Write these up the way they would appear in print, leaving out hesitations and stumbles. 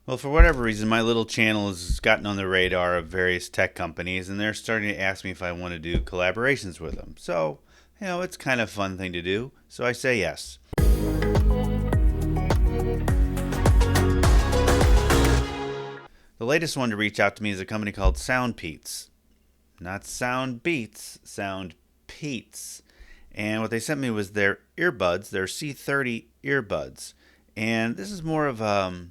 Well, for whatever reason, my little channel has gotten on the radar of various tech companies, and they're starting to ask me if I want to do collaborations with them. So, it's kind of a fun thing to do. So I say yes. The latest one to reach out to me is a company called SoundPeats. Not SoundBeats, SoundPeats. And what they sent me was their earbuds, their C30 earbuds. And this is more of a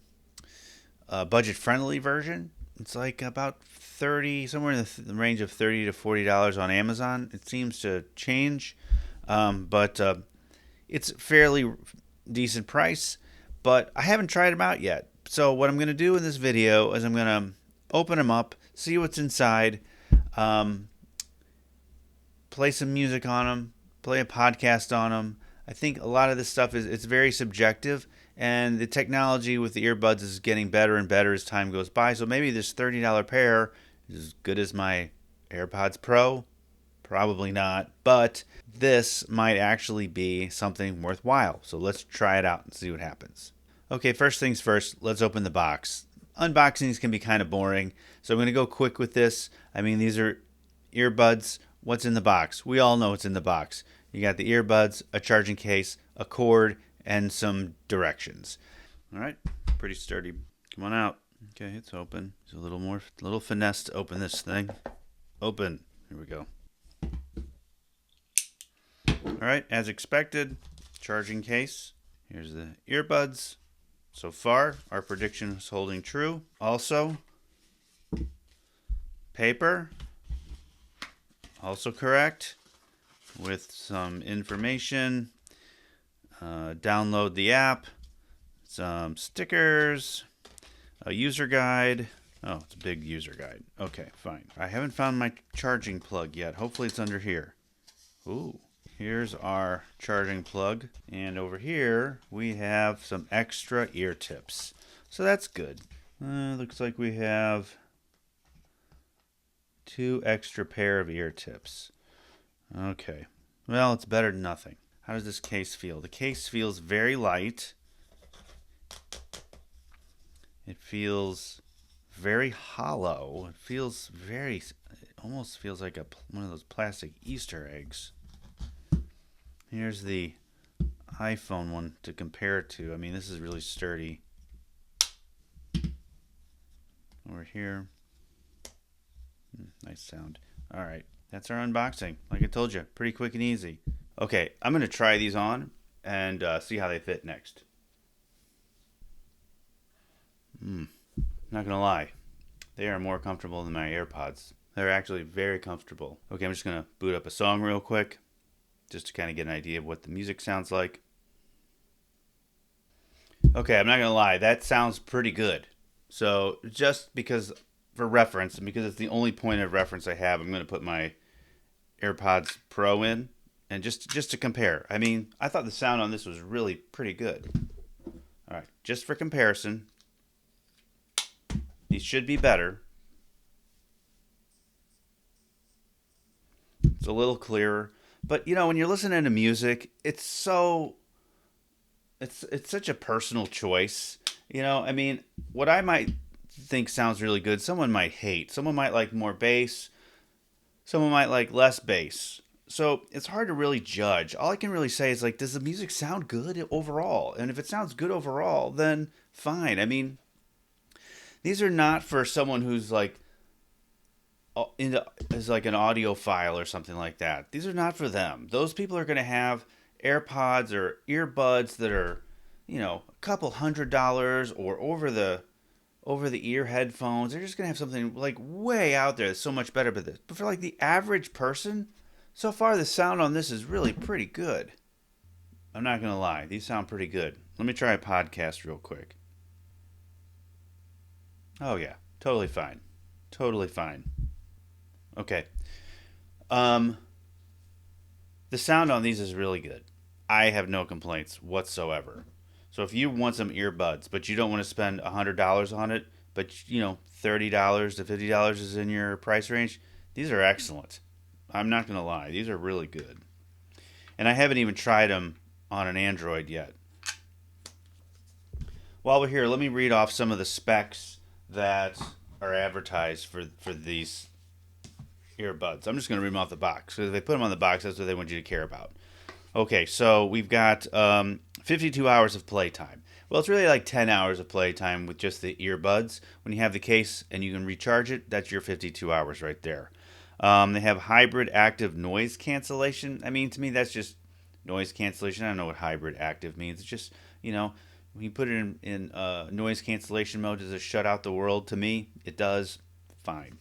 budget-friendly version. It's like about 30, somewhere in the range of $30 to $40 on Amazon. It seems to change, but it's fairly decent price. But I haven't tried them out yet. So what I'm going to do in this video is I'm going to open them up, see what's inside, play some music on them, play a podcast on them. I think a lot of this stuff it's very subjective, and the technology with the earbuds is getting better and better as time goes by. So maybe this $30 pair is as good as my AirPods Pro. Probably not, but this might actually be something worthwhile. So let's try it out and see what happens. Okay, first things first, let's open the box. Unboxings can be kind of boring, so I'm going to go quick with this. I mean, these are earbuds. What's in the box? We all know what's in the box. You got the earbuds, a charging case, a cord, and some directions. All right, pretty sturdy. Come on out. Okay, it's open. There's a little finesse to open this thing. Open. Here we go. All right, as expected, charging case. Here's the earbuds. So far, our prediction is holding true. Also, paper. Also correct. With some information. Download the app. Some stickers. A user guide. Oh, it's a big user guide. Okay, fine. I haven't found my charging plug yet. Hopefully it's under here. Ooh. Here's our charging plug, and over here we have some extra ear tips. So that's good. Looks like we have 2 extra pair of ear tips. Okay, well, it's better than nothing. How does this case feel? The case feels very light. It feels very hollow. It almost feels like one of those plastic Easter eggs. Here's the iPhone one to compare it to. I mean, this is really sturdy. Over here. Nice sound. All right, that's our unboxing. Like I told you, pretty quick and easy. Okay, I'm going to try these on and see how they fit next. Not going to lie. They are more comfortable than my AirPods. They're actually very comfortable. Okay, I'm just going to boot up a song real quick, just to kind of get an idea of what the music sounds like. Okay, I'm not going to lie, that sounds pretty good. So just because, for reference, and because it's the only point of reference I have, I'm going to put my AirPods Pro in, and just to compare. I mean, I thought the sound on this was really pretty good. All right, just for comparison, these should be better. It's a little clearer. But when you're listening to music, it's such a personal choice. I mean, what I might think sounds really good, someone might hate. Someone might like more bass. Someone might like less bass. So it's hard to really judge. All I can really say is, like, does the music sound good overall? And if it sounds good overall, then fine. I mean, these are not for someone who's like as like an audiophile or something like that. These are not for them. Those people are going to have AirPods or earbuds that are, a couple $100 or over the ear headphones. They're just going to have something like way out there that's so much better than this. But for like the average person, so far the sound on this is really pretty good. I'm not going to lie. These sound pretty good. Let me try a podcast real quick. Oh yeah, totally fine. Totally fine. Okay. The sound on these is really good. I have no complaints whatsoever. So if you want some earbuds, but you don't want to spend $100 on it, but $30 to $50 is in your price range, these are excellent. I'm not going to lie. These are really good. And I haven't even tried them on an Android yet. While we're here, let me read off some of the specs that are advertised for these earbuds. I'm just going to read them off the box. So if they put them on the box, that's what they want you to care about. Okay, so we've got 52 hours of playtime. Well, it's really like 10 hours of playtime with just the earbuds. When you have the case and you can recharge it, that's your 52 hours right there. They have hybrid active noise cancellation. I mean, to me, that's just noise cancellation. I don't know what hybrid active means. It's just, when you put it in noise cancellation mode, does it shut out the world? To me, it does. Fine.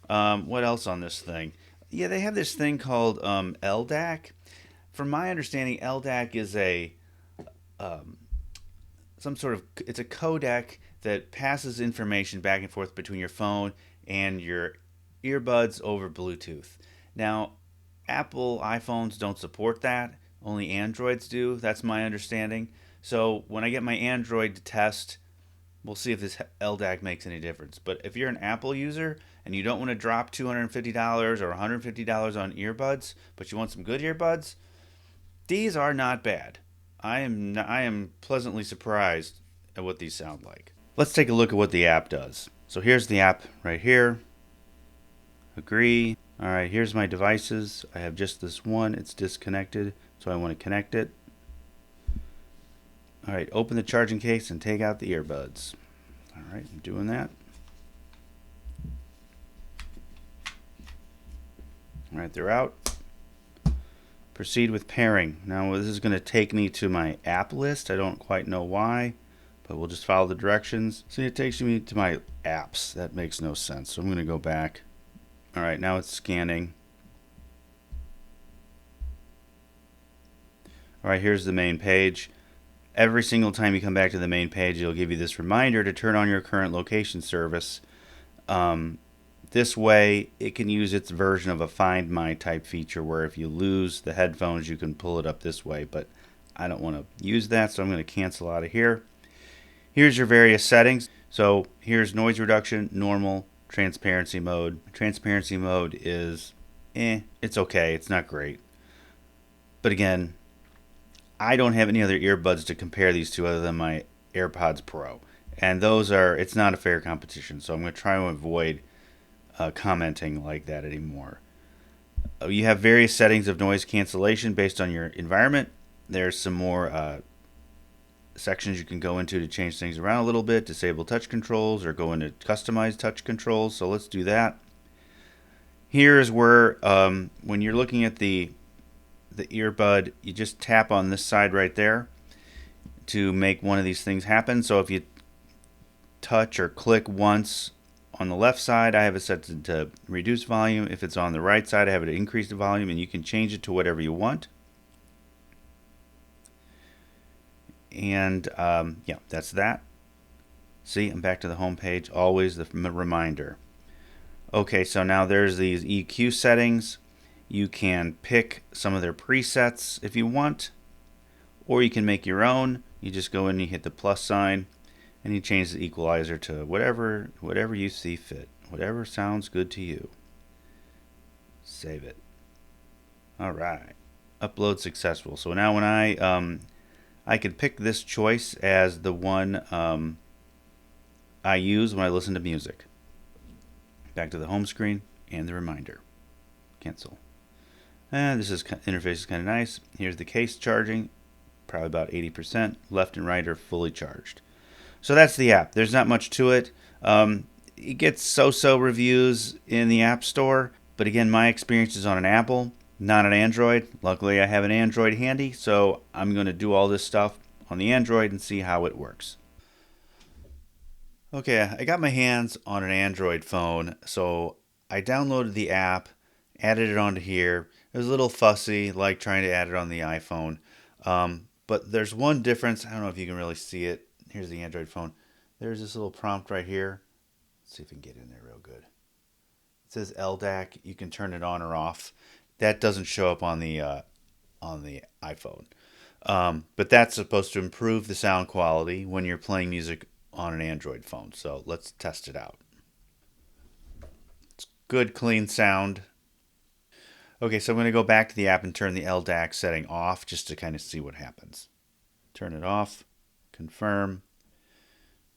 What else on this thing? Yeah, they have this thing called LDAC. From my understanding, LDAC is it's a codec that passes information back and forth between your phone and your earbuds over Bluetooth. Now, Apple iPhones don't support that. Only Androids do. That's my understanding. So when I get my Android to test, we'll see if this LDAC makes any difference. But if you're an Apple user and you don't want to drop $250 or $150 on earbuds, but you want some good earbuds, these are not bad. I am pleasantly surprised at what these sound like. Let's take a look at what the app does. So here's the app right here. Agree. All right, here's my devices. I have just this one. It's disconnected, so I want to connect it. All right, open the charging case and take out the earbuds. All right, I'm doing that. All right, they're out. Proceed with pairing. Now this is going to take me to my app list. I don't quite know why, but we'll just follow the directions. See, it takes me to my apps. That makes no sense. So I'm going to go back. All right, now it's scanning. All right, here's the main page. Every single time you come back to the main page, it'll give you this reminder to turn on your current location service. This way, it can use its version of a Find My type feature where if you lose the headphones, you can pull it up this way, but I don't want to use that, so I'm going to cancel out of here. Here's your various settings. So here's noise reduction, normal, transparency mode. Transparency mode is, it's okay. It's not great. But again, I don't have any other earbuds to compare these to other than my AirPods Pro. And it's not a fair competition, so I'm going to try to avoid commenting like that anymore. You have various settings of noise cancellation based on your environment. There's some more sections you can go into to change things around a little bit, disable touch controls, or go into customize touch controls. So let's do that. Here is where when you're looking at the earbud, you just tap on this side right there to make one of these things happen. So if you touch or click once on the left side, I have it set to reduce volume. If it's on the right side, I have it to increase the volume, and you can change it to whatever you want. And yeah, that's that. See, I'm back to the home page. Always the reminder. Okay, so now there's these EQ settings. You can pick some of their presets if you want, or you can make your own. You just go in and you hit the plus sign, and you change the equalizer to whatever you see fit, whatever sounds good to you. Save it. All right, upload successful. So now when I could pick this choice as the one I use when I listen to music. Back to the home screen and the reminder. Cancel. And this interface is kind of nice. Here's the case charging, probably about 80%. Left and right are fully charged. So that's the app. There's not much to it. It gets so-so reviews in the App Store, but again, my experience is on an Apple, not an Android. Luckily, I have an Android handy, so I'm going to do all this stuff on the Android and see how it works. Okay, I got my hands on an Android phone, so I downloaded the app, added it onto here. It was a little fussy, like trying to add it on the iPhone. But there's one difference. I don't know if you can really see it. Here's the Android phone. There's this little prompt right here. Let's see if we can get in there real good. It says LDAC. You can turn it on or off. That doesn't show up on the iPhone. But that's supposed to improve the sound quality when you're playing music on an Android phone. So let's test it out. It's good, clean sound. Okay, so I'm going to go back to the app and turn the LDAC setting off just to kind of see what happens. Turn it off. Confirm.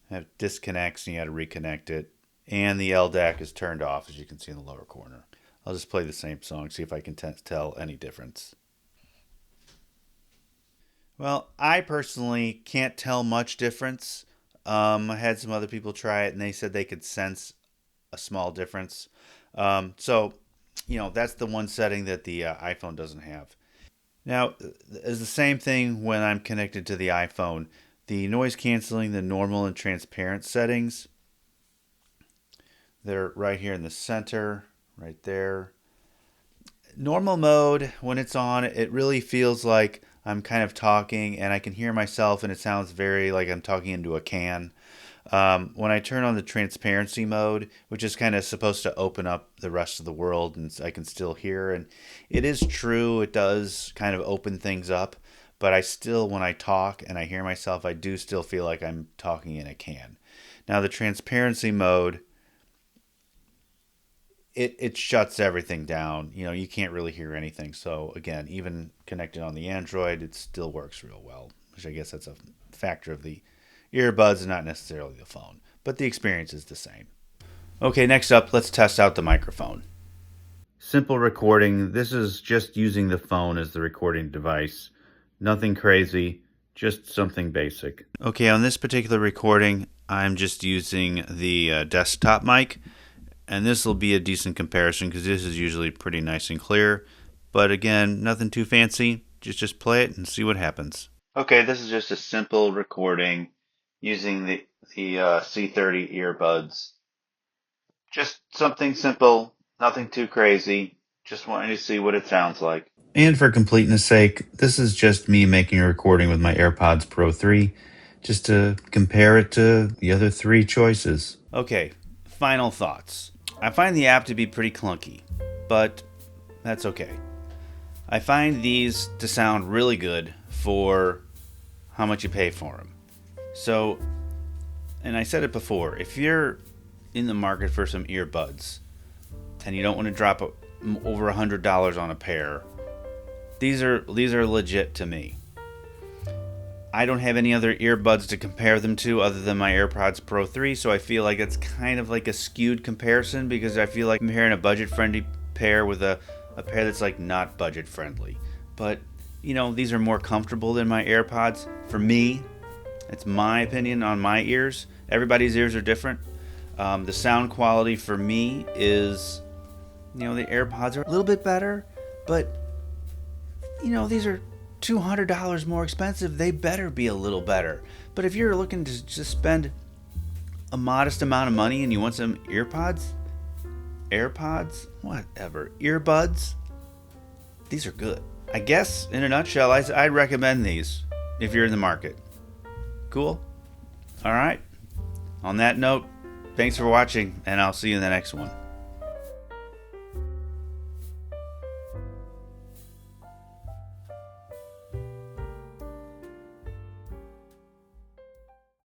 Have disconnects and you got to reconnect it. And the LDAC is turned off, as you can see in the lower corner. I'll just play the same song, see if I can tell any difference. Well, I personally can't tell much difference. I had some other people try it, and they said they could sense a small difference. So, that's the one setting that the iPhone doesn't have. Now, it's the same thing when I'm connected to the iPhone. The noise canceling, the normal and transparent settings, they're right here in the center, right there. Normal mode, when it's on, it really feels like I'm kind of talking and I can hear myself and it sounds very like I'm talking into a can. When I turn on the transparency mode, which is kind of supposed to open up the rest of the world and I can still hear, and it is true, it does kind of open things up, but I still, when I talk and I hear myself, I do still feel like I'm talking in a can. Now, the transparency mode, it shuts everything down. You can't really hear anything. So again, even connected on the Android, it still works real well, which I guess that's a factor of the earbuds and not necessarily the phone. But the experience is the same. Okay, next up, let's test out the microphone. Simple recording. This is just using the phone as the recording device. Nothing crazy, just something basic. Okay, on this particular recording, I'm just using the desktop mic. And this will be a decent comparison because this is usually pretty nice and clear. But again, nothing too fancy. Just play it and see what happens. Okay, this is just a simple recording using the C30 earbuds. Just something simple, nothing too crazy. Just wanting to see what it sounds like. And for completeness sake, this is just me making a recording with my AirPods Pro 3, just to compare it to the other three choices. Okay, final thoughts. I find the app to be pretty clunky, but that's okay. I find these to sound really good for how much you pay for them. So, and I said it before, if you're in the market for some earbuds and you don't want to drop over $100 on a pair, these are legit to me. I don't have any other earbuds to compare them to other than my AirPods Pro 3, so I feel like it's kind of like a skewed comparison because I feel like I'm comparing a budget-friendly pair with a pair that's like not budget-friendly. But, these are more comfortable than my AirPods. For me, it's my opinion on my ears. Everybody's ears are different. The sound quality for me is, the AirPods are a little bit better, but, these are $200 more expensive. They better be a little better. But if you're looking to just spend a modest amount of money and you want some AirPods, whatever, earbuds, these are good. I guess in a nutshell, I'd recommend these if you're in the market. Cool? All right. On that note, thanks for watching, and I'll see you in the next one.